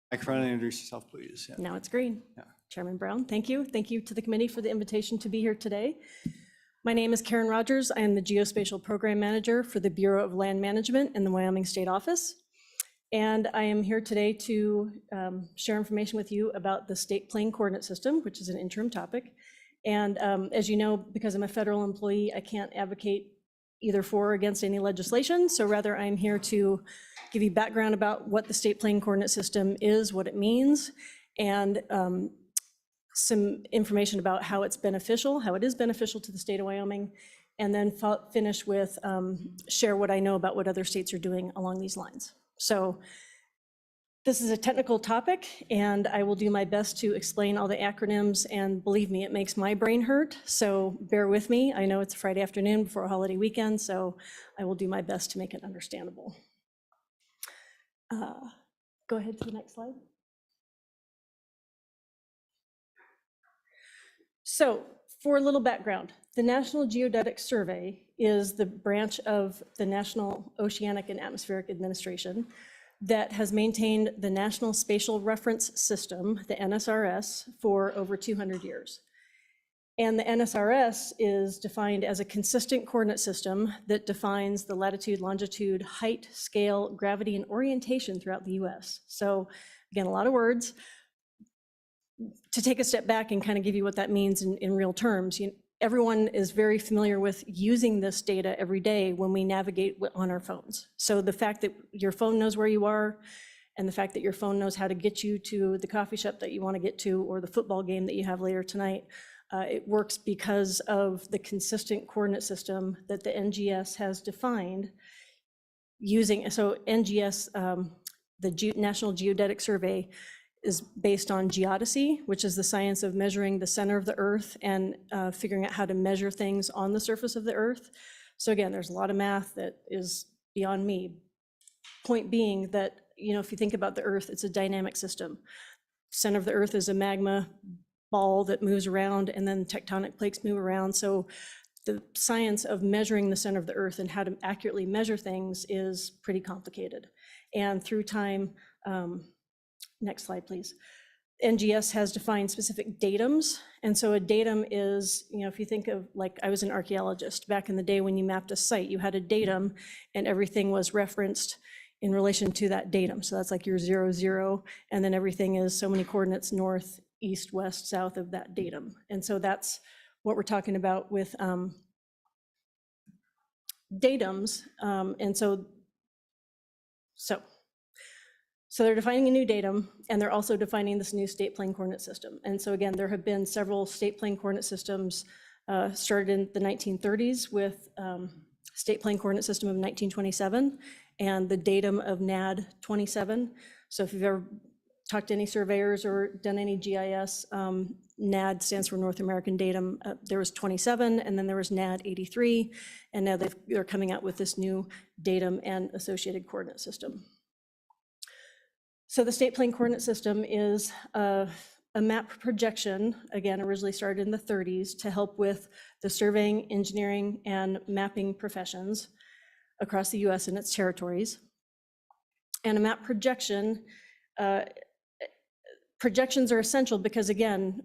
Microphone, introduce yourself, please. Yeah. Now it's green. Yeah. Chairman Brown, thank you. Thank you to the committee for the invitation to be here today. My name is Karen Rogers. I am the Geospatial Program Manager for the Bureau of Land Management in the Wyoming State Office. And I am here today to share information with you about the State Plane Coordinate System, which is an interim topic. And as you know, because I'm a federal employee, I can't advocate either for or against any legislation. So rather, I'm here to give you background about what the State Plane Coordinate System is, what it means, and some information about how it's beneficial, how it is beneficial to the state of Wyoming, and then finish with share what I know about what other states are doing along these lines. So this is a technical topic, and I will do my best to explain all the acronyms, and believe me, it makes my brain hurt, so bear with me. I know it's a Friday afternoon before a holiday weekend, so I will do my best to make it understandable. Go ahead to the next slide. So for a little background, the National Geodetic Survey is the branch of the National Oceanic and Atmospheric Administration that has maintained the National Spatial Reference System, the NSRS, for over 200 years. And the NSRS is defined as a consistent coordinate system that defines the latitude, longitude, height, scale, gravity, and orientation throughout the US. So again, a lot of words. To take a step back and kind of give you what that means in real terms, everyone is very familiar with using this data every day when we navigate on our phones. So the fact that your phone knows where you are, and the fact that your phone knows how to get you to the coffee shop that you want to get to, or the football game that you have later tonight, it works because of the consistent coordinate system that the NGS has defined using. So NGS, the National Geodetic Survey, is based on geodesy, which is the science of measuring the center of the earth and figuring out how to measure things on the surface of the earth. So again, there's a lot of math that is beyond me. Point being that if you think about the Earth, it's a dynamic system. Center of the Earth is a magma ball that moves around, and then tectonic plates move around. So the science of measuring the center of the Earth and how to accurately measure things is pretty complicated. And through time, next slide, please. NGS has defined specific datums. And so a datum is, if you think of, like, I was an archaeologist back in the day when you mapped a site, you had a datum and everything was referenced in relation to that datum. So that's like your 0, 0, and then everything is so many coordinates north, east, west, south of that datum. And so that's what we're talking about with datums. And so they're defining a new datum, and they're also defining this new state plane coordinate system. And so again, there have been several state plane coordinate systems started in the 1930s with state plane coordinate system of 1927 and the datum of NAD 27. So if you've ever talked to any surveyors or done any GIS, NAD stands for North American Datum. There was 27, and then there was NAD 83, and now they're coming out with this new datum and associated coordinate system. So the state plane coordinate system is a map projection, again, originally started in the 30s to help with the surveying, engineering, and mapping professions across the US and its territories. And a map projection, projections are essential because, again,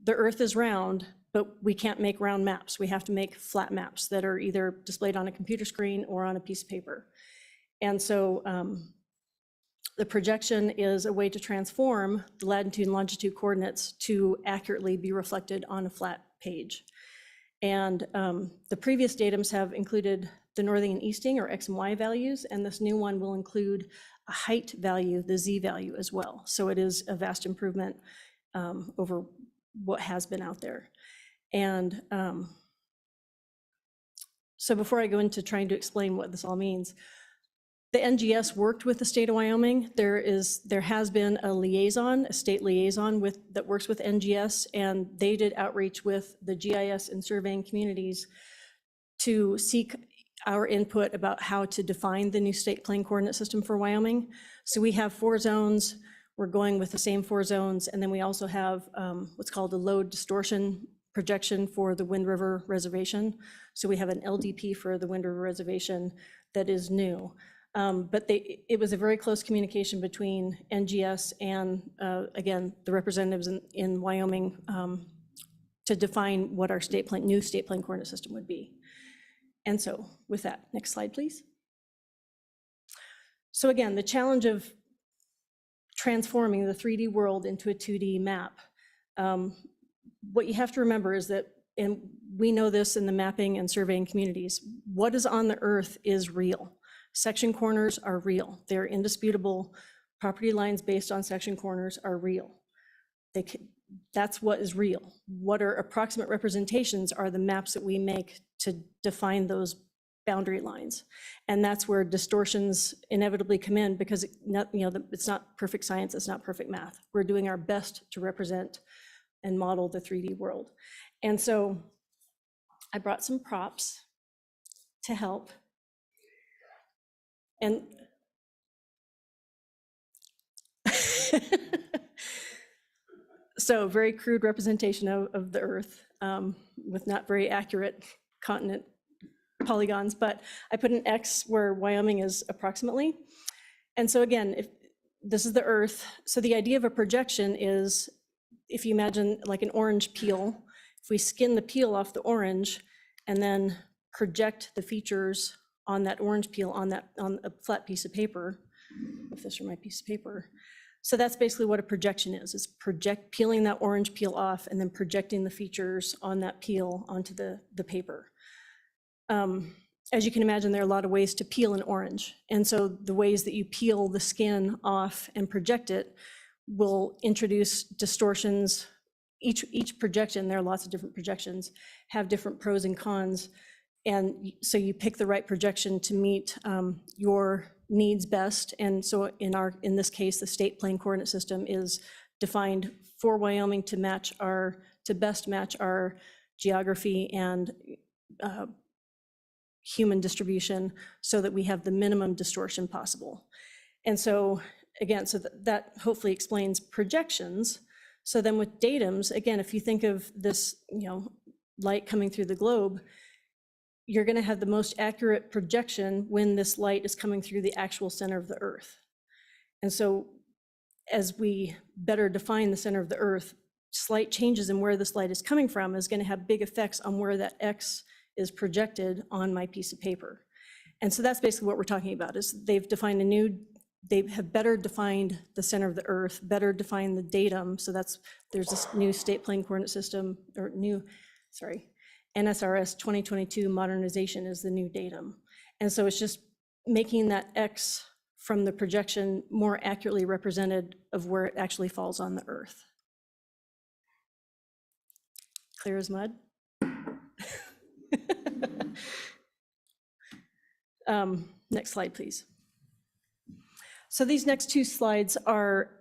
the Earth is round, but we can't make round maps. We have to make flat maps that are either displayed on a computer screen or on a piece of paper. And so the projection is a way to transform the latitude and longitude coordinates to accurately be reflected on a flat page. And the previous datums have included the northing and easting, or X and Y values, and this new one will include a height value, the Z value as well. So it is a vast improvement over what has been out there. And so before I go into trying to explain what this all means, the NGS worked with the state of Wyoming. There has been a liaison, a state liaison that works with NGS, and they did outreach with the GIS and surveying communities to seek our input about how to define the new state plane coordinate system for Wyoming. So we have 4 zones. We're going with the same 4 zones. And then we also have what's called a load distortion projection for the Wind River Reservation. So we have an LDP for the Wind River Reservation that is new. But it was a very close communication between NGS and, again, the representatives in Wyoming to define what our new state plane coordinate system would be. And so with that, next slide, please. So again, the challenge of transforming the 3D world into a 2D map. What you have to remember is that, and we know this in the mapping and surveying communities, what is on the Earth is real. Section corners are real. They're indisputable. Property lines based on section corners are real. That's what is real. What are approximate representations are the maps that we make to define those boundary lines. And that's where distortions inevitably come in, because it's not perfect science, it's not perfect math. We're doing our best to represent and model the 3D world. And so I brought some props to help. And so very crude representation of the Earth with not very accurate continent polygons, but I put an X where Wyoming is approximately. And so again, if this is the Earth, so the idea of a projection is, if you imagine like an orange peel, if we skin the peel off the orange and then project the features on that orange peel on a flat piece of paper, if this were my piece of paper. So that's basically what a projection is peeling that orange peel off and then projecting the features on that peel onto the paper. As you can imagine, there are a lot of ways to peel an orange. And so the ways that you peel the skin off and project it will introduce distortions. Each projection, there are lots of different projections, have different pros and cons. And so you pick the right projection to meet your needs best. And so in this case, the state plane coordinate system is defined for Wyoming to best match our geography and human distribution so that we have the minimum distortion possible. And so, again, so that hopefully explains projections. So then with datums, again, if you think of this, light coming through the globe, you're going to have the most accurate projection when this light is coming through the actual center of the Earth. And so as we better define the center of the Earth, slight changes in where this light is coming from is going to have big effects on where that X is projected on my piece of paper. And so that's basically what we're talking about, is they've defined they have better defined the center of the Earth, better defined the datum. So there's this new state plane coordinate system, or NSRS 2022 modernization is the new datum. And so it's just making that X from the projection more accurately represented of where it actually falls on the Earth. Clear as mud? Next slide, please. So these next two slides are,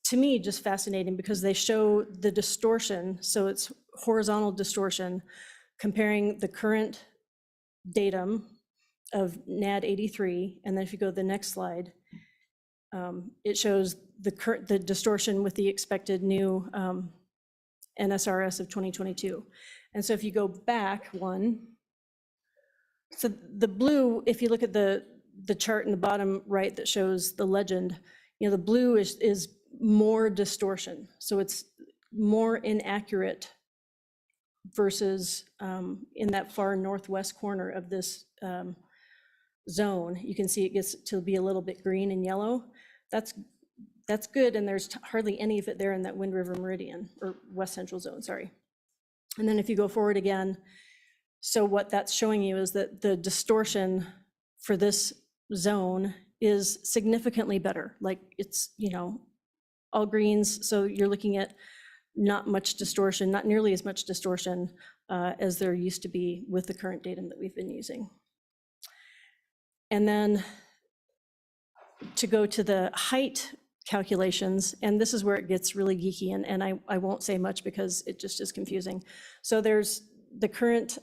to me, just fascinating because they show the distortion. So it's horizontal distortion comparing the current datum of NAD 83. And then if you go to the next slide, it shows the distortion with the expected new NSRS of 2022. And so if you go back one, so the blue, if you look at the chart in the bottom right that shows the legend, the blue is more distortion. So it's more inaccurate versus in that far northwest corner of this zone. You can see it gets to be a little bit green and yellow. That's good, and there's hardly any of it there in that Wind River Meridian, or West Central Zone, sorry. And then if you go forward again, so what that's showing you is that the distortion for this zone is significantly better. Like it's, all greens, so you're looking at not much distortion, not nearly as much distortion as there used to be with the current datum that we've been using. And then to go to the height calculations, and this is where it gets really geeky, and I won't say much because it just is confusing. So there's the current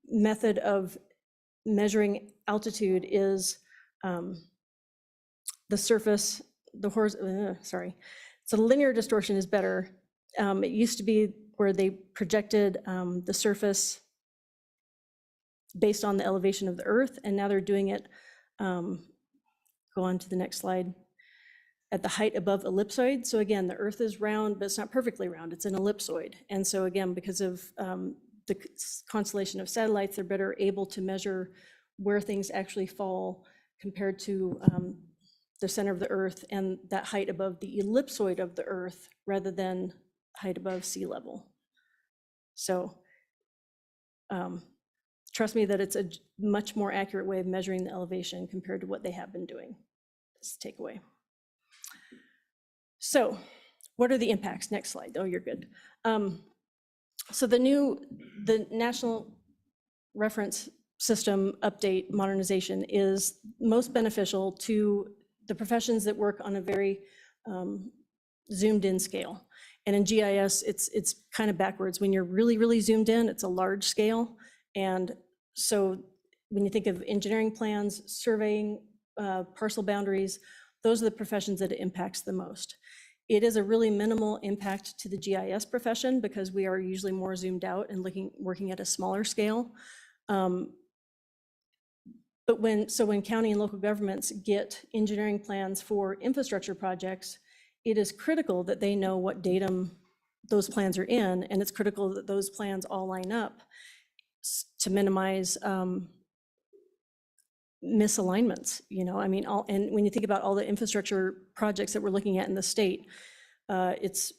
method of measuring altitude is the surface, so linear distortion is better. It used to be where they projected the surface based on the elevation of the Earth, and now they're doing it, go on to the next slide, at the height above ellipsoid. So again, the Earth is round, but it's not perfectly round, it's an ellipsoid. And so again, because of the constellation of satellites, they're better able to measure where things actually fall compared to the center of the Earth and that height above the ellipsoid of the Earth rather than height above sea level. So trust me that it's a much more accurate way of measuring the elevation compared to what they have been doing. This takeaway. So what are the impacts? Next slide. Oh, you're good. So the National Reference System update modernization is most beneficial to the professions that work on a very zoomed in scale. And in GIS, it's kind of backwards. When you're really, really zoomed in, it's a large scale. And so when you think of engineering plans, surveying, parcel boundaries, those are the professions that it impacts the most. It is a really minimal impact to the GIS profession because we are usually more zoomed out and working at a smaller scale. But when county and local governments get engineering plans for infrastructure projects, it is critical that they know what datum those plans are in, and it's critical that those plans all line up to minimize misalignments, and when you think about all the infrastructure projects that we're looking at in the state, it's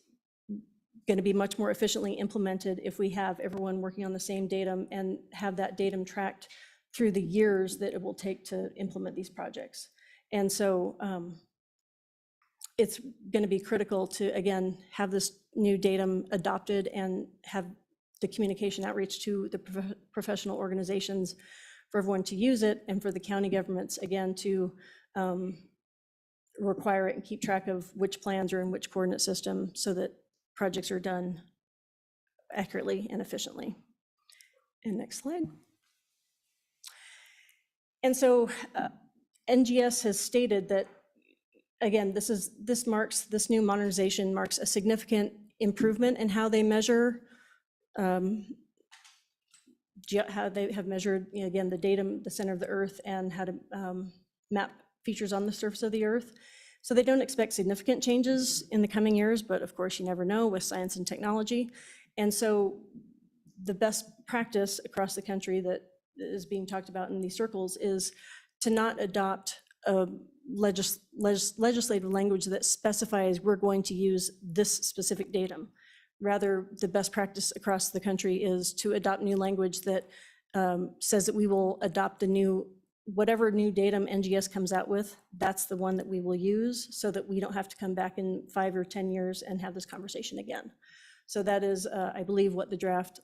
going to be much more efficiently implemented if we have everyone working on the same datum and have that datum tracked through the years that it will take to implement these projects. And so it's going to be critical to, again, have this new datum adopted and have the communication outreach to the professional organizations for everyone to use it, and for the county governments, again, to require it and keep track of which plans are in which coordinate system so that projects are done accurately and efficiently. And next slide. And so NGS has stated that again, this new modernization marks a significant improvement in how they measure, how they have measured, again, the datum, the center of the Earth, and how to map features on the surface of the Earth. So they don't expect significant changes in the coming years, but of course, you never know with science and technology. And so the best practice across the country that is being talked about in these circles is to not adopt a legislative language that specifies we're going to use this specific datum. Rather, the best practice across the country is to adopt new language that says that we will adopt whatever new datum NGS comes out with, that's the one that we will use, so that we don't have to come back in 5 or 10 years and have this conversation again. So that is, I believe, what the draft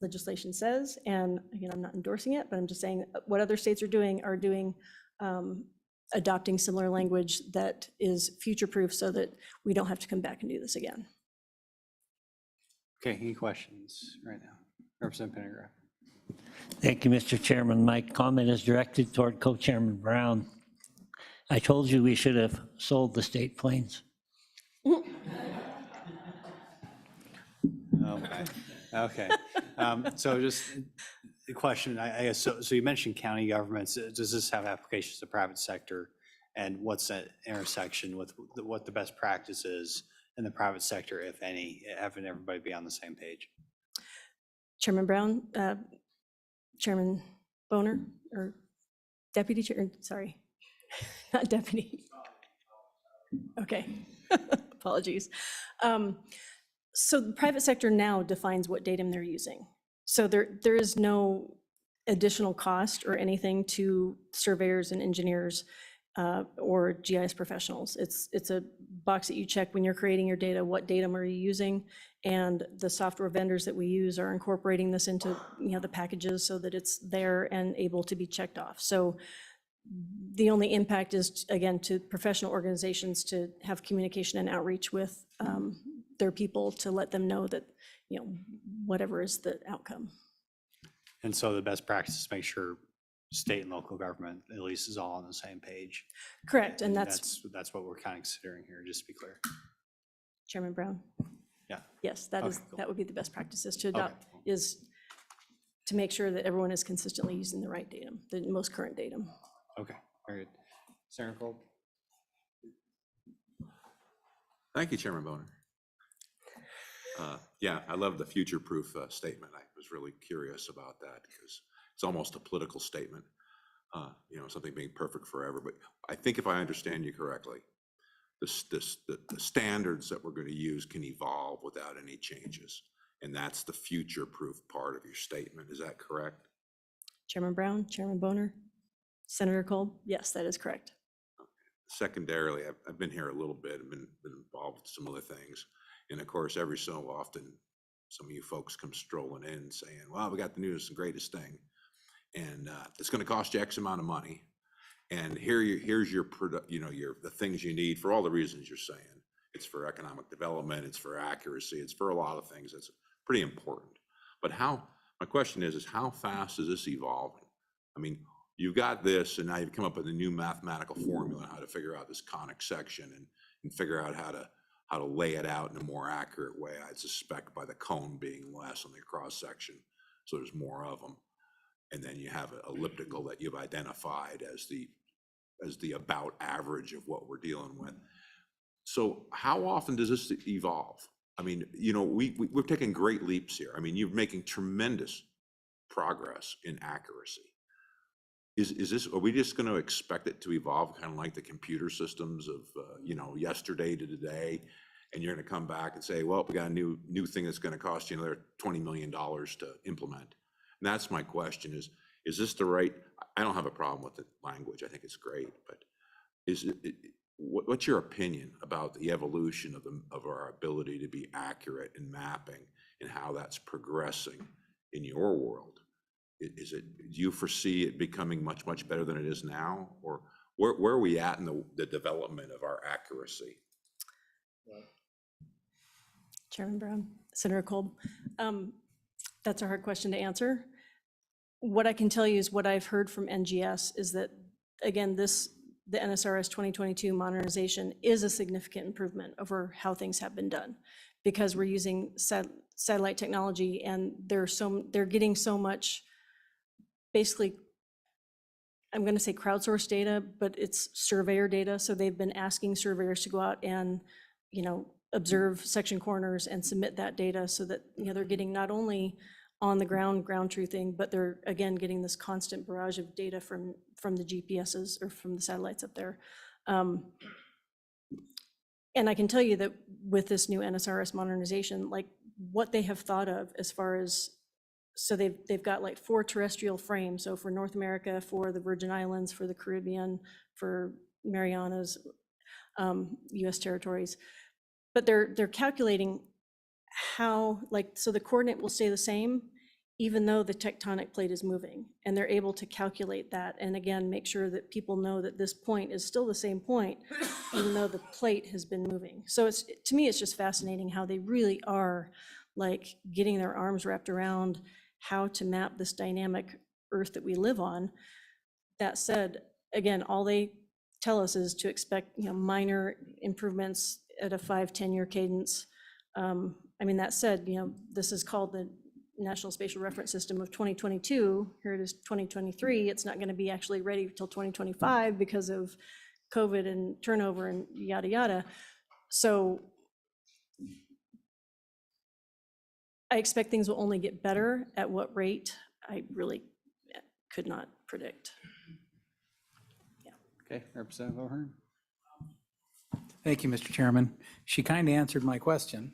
legislation says. And again, I'm not endorsing it, but I'm just saying what other states are doing adopting similar language that is future-proof so that we don't have to come back and do this again. Okay, any questions right now? Representative Pendergraft. Thank you, Mr. Chairman. My comment is directed toward Co-Chairman Brown. I told you we should have sold the state planes. Okay. So just a question, I guess, so you mentioned county governments. Does this have applications to private sector? And what's that intersection with what the best practice is in the private sector, if any, having everybody be on the same page? Chairman Brown, Chairman Boner, or Deputy Chair, sorry, not Deputy. Okay, apologies. So the private sector now defines what datum they're using. So there is no additional cost or anything to surveyors and engineers or GIS professionals. It's a box that you check when you're creating your data, what datum are you using? And the software vendors that we use are incorporating this into the packages so that it's there and able to be checked off. So the only impact is, again, to professional organizations to have communication and outreach with their people to let them know that, whatever is the outcome. And so the best practice is make sure state and local government at least is all on the same page. Correct, and that's what we're kind of considering here, just to be clear. Chairman Brown. Yeah. Yes, that is, cool. that would be the best practices to adopt, is to make sure that everyone is consistently using the right datum, the most current datum. Okay, very good. Senator Cole? Thank you, Chairman Boner. Yeah, I love the future-proof statement. I was really curious about that because it's almost a political statement, something being perfect forever. But I think if I understand you correctly, the standards that we're going to use can evolve without any changes. And that's the future-proof part of your statement. Is that correct? Chairman Brown, Chairman Boner, Senator Cole, yes, that is correct. Secondarily, I've been here a little bit, I've been involved with some other things. And of course, every so often, some of you folks come strolling in saying, well, we got the newest and greatest thing. And it's going to cost you X amount of money. And here's your the things you need for all the reasons you're saying. It's for economic development, it's for accuracy, it's for a lot of things. That's pretty important. But my question is how fast is this evolving? I mean, you've got this, and now you've come up with a new mathematical formula on how to figure out this conic section and figure out how to lay it out in a more accurate way. I suspect by the cone being less on the cross section, so there's more of them. And then you have an elliptical that you've identified as the about average of what we're dealing with. So how often does this evolve? I mean, we're taking great leaps here. I mean, you're making tremendous progress in accuracy. Are we just going to expect it to evolve kind of like the computer systems of, yesterday to today? And you're going to come back and say, well, we got a new thing that's going to cost you another $20 million to implement. And that's my question is this the right, I don't have a problem with the language. I think it's great, but what's your opinion about the evolution of our ability to be accurate in mapping and how that's progressing in your world? Do you foresee it becoming much, much better than it is now? Or where are we at in the development of our accuracy? Chairman Brown, Senator Kolb, that's a hard question to answer. What I can tell you is what I've heard from NGS is that, again, this the NSRS 2022 modernization is a significant improvement over how things have been done, because we're using satellite technology, and they're getting so much, basically, I'm going to say crowdsourced data, but it's surveyor data. So they've been asking surveyors to go out and, observe section corners and submit that data, so that, they're getting not only on the ground truthing, but they're, again, getting this constant barrage of data from the GPSs or from the satellites up there. And I can tell you that with this new NSRS modernization, like what they have thought of as far as, so they've got like 4 terrestrial frames. So for North America, for the Virgin Islands, for the Caribbean, for Marianas, US territories. But they're calculating how, so the coordinate will stay the same, even though the tectonic plate is moving, and they're able to calculate that, and again, make sure that people know that this point is still the same point, even though the plate has been moving. So to me, it's just fascinating how they really are like getting their arms wrapped around how to map this dynamic Earth that we live on. That said, again, all they tell us is to expect, minor improvements at a 5-10 year cadence. That said, this is called the National Spatial Reference System of 2022. Here it is 2023. It's not going to be actually ready until 2025 because of COVID and turnover and yada, yada. So I expect things will only get better. At what rate, I really could not predict. Okay, Representative O'Hearn. Thank you, Mr. Chairman. She kind of answered my question.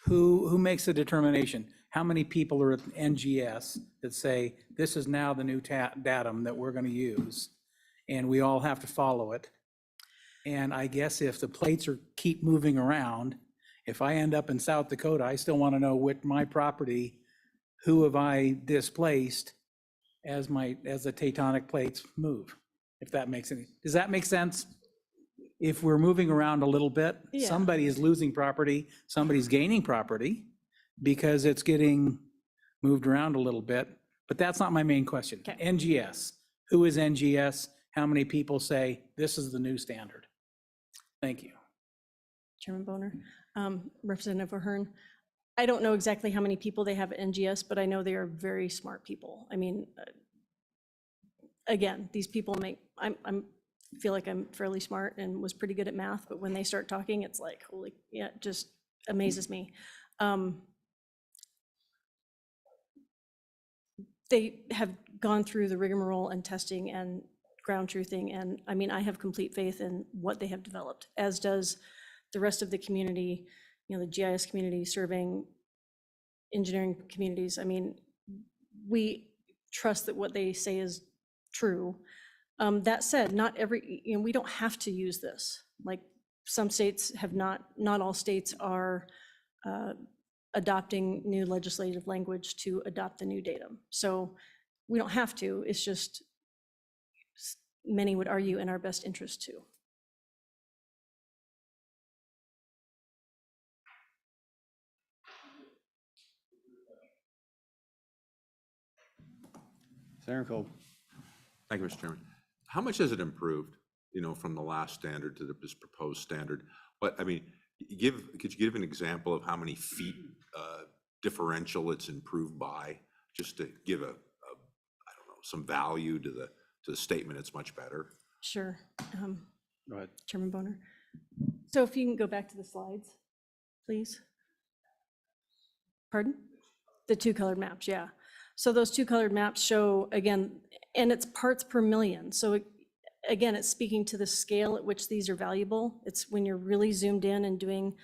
Who makes the determination? How many people are at NGS that say, this is now the new datum that we're going to use, and we all have to follow it? And I guess if the plates keep moving around, if I end up in South Dakota, I still want to know with my property, who have I displaced as the tectonic plates move, if that makes any, does that make sense? If we're moving around a little bit, Yeah. somebody is losing property, somebody's gaining property because it's getting moved around a little bit, but that's not my main question. Okay. NGS, who is NGS? How many people say this is the new standard? Thank you. Chairman Boner, Representative O'Hearn. I don't know exactly how many people they have at NGS, but I know they are very smart people. Again, these people feel like I'm fairly smart and was pretty good at math, but when they start talking, it's like, holy, yeah, it just amazes me. They have gone through the rigmarole and testing and ground truthing, and I have complete faith in what they have developed, as does the rest of the community, the GIS community, surveying, engineering communities. We trust that what they say is true. That said, not every, we don't have to use this. Like some states have not all states are adopting new legislative language to adopt the new datum. So we don't have to, it's just, many would argue in our best interest too. Senator Cole. Thank you, Mr. Chairman. How much has it improved, from the last standard to this proposed standard? But could you give an example of how many feet differential it's improved by, just to give I don't know, some value to the statement it's much better? Sure. Go ahead. Chairman Boner. So if you can go back to the slides, please. Pardon? The 2 colored maps, yeah. So those 2 colored maps show, again, and it's parts per million. So again, it's speaking to the scale at which these are valuable. It's when you're really zoomed in and doing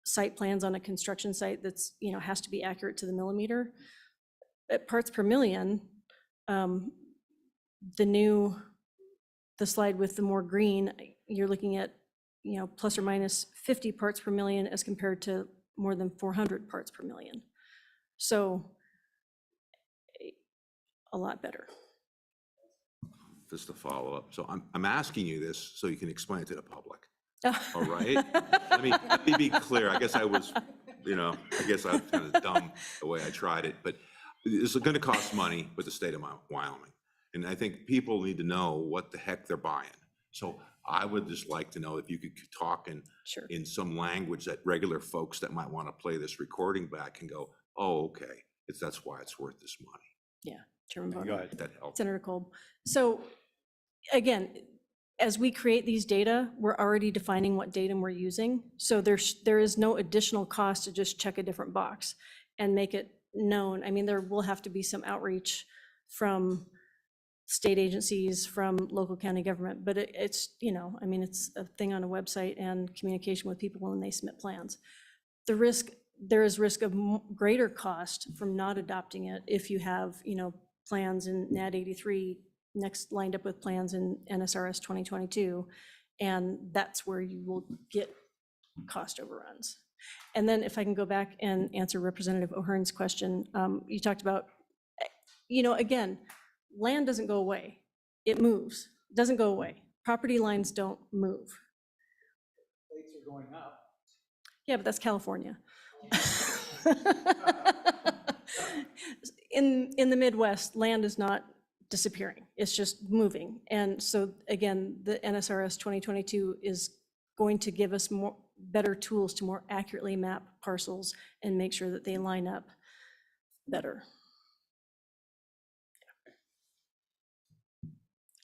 site plans on a construction site that's, has to be accurate to the millimeter. At parts per million, the slide with the more green, you're looking at, plus or minus 50 parts per million as compared to more than 400 parts per million. So a lot better. Just to follow up. So I'm asking you this so you can explain it to the public. All right? Let me be clear. I guess I was kind of dumb the way I tried it, but it's going to cost money with the state of Wyoming. And I think people need to know what the heck they're buying. So I would just like to know if you could talk Sure. in some language that regular folks that might want to play this recording back can go, oh, okay, that's why it's worth this money. Yeah, Chairman Go Bonner. ahead. That helps. Senator Kolb. So again, as we create these data, we're already defining what datum we're using. So there is no additional cost to just check a different box and make it known. I mean, there will have to be some outreach from state agencies, from local county government, but it's, you know, I mean, it's a thing on a website and communication with people when they submit plans. There is risk of greater cost from not adopting it if you have, you know, plans in NAD 83 next lined up with plans in NSRS 2022, and that's where you will get cost overruns. And then if I can go back and answer Representative O'Hearn's question, you talked about, you know, again, land doesn't go away. It moves, it doesn't go away. Property lines don't move. Rates are going up. Yeah, but that's California. In the Midwest, land is not disappearing, it's just moving. And so again, the NSRS 2022 is going to give us better tools to more accurately map parcels and make sure that they line up better.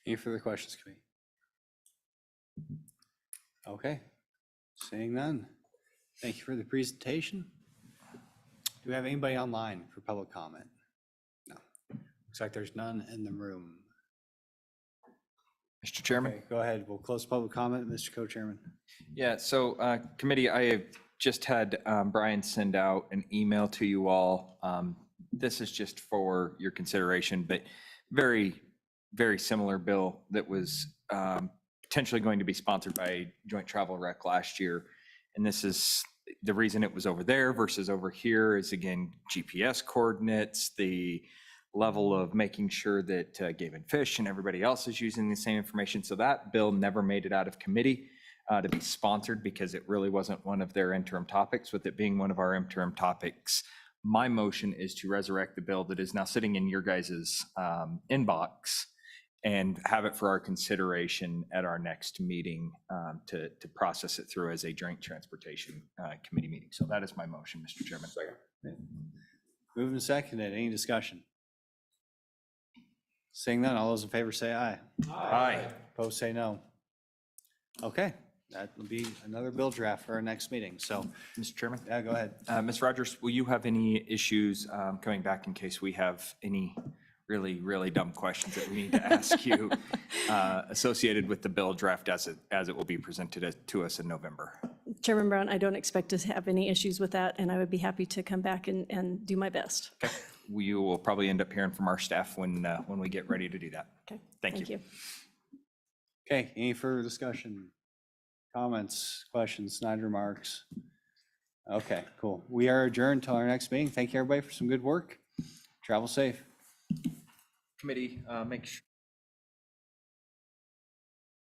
Any further questions, committee? Okay, seeing none. Thank you for the presentation. Do we have anybody online for public comment? No. Looks like there's none in the room. Mr. Chairman? Okay, go ahead. We'll close public comment, Mr. Co-Chairman. Yeah, so committee, I have just had Brian send out an email to you all. This is just for your consideration, but very, very similar bill that was potentially going to be sponsored by Joint Travel Rec last year. And this is, the reason it was over there versus over here is, again, GPS coordinates, the level of making sure that Game and Fish and everybody else is using the same information. So that bill never made it out of committee to be sponsored because it really wasn't one of their interim topics. With it being one of our interim topics, my motion is to resurrect the bill that is now sitting in your guys' inbox and have it for our consideration at our next meeting to process it through as a joint transportation committee meeting. So that is my motion, Mr. Chairman. Moving to seconded. Any discussion? Seeing none, all those in favor say aye. Aye. Opposed, say no. Okay, that will be another bill draft for our next meeting. So, Mr. Chairman? yeah, go ahead. Ms. Rogers, will you have any issues coming back in case we have any really, really dumb questions that we need to ask you associated with the bill draft as it will be presented to us in November? Chairman Brown, I don't expect to have any issues with that, and I would be happy to come back and do my best. Okay. You will probably end up hearing from our staff when we get ready to do that. Okay, Thank you. Okay, any further discussion? Comments, questions, snide remarks? Okay, cool. We are adjourned till our next meeting. Thank you, everybody, for some good work. Travel safe. Committee, make sure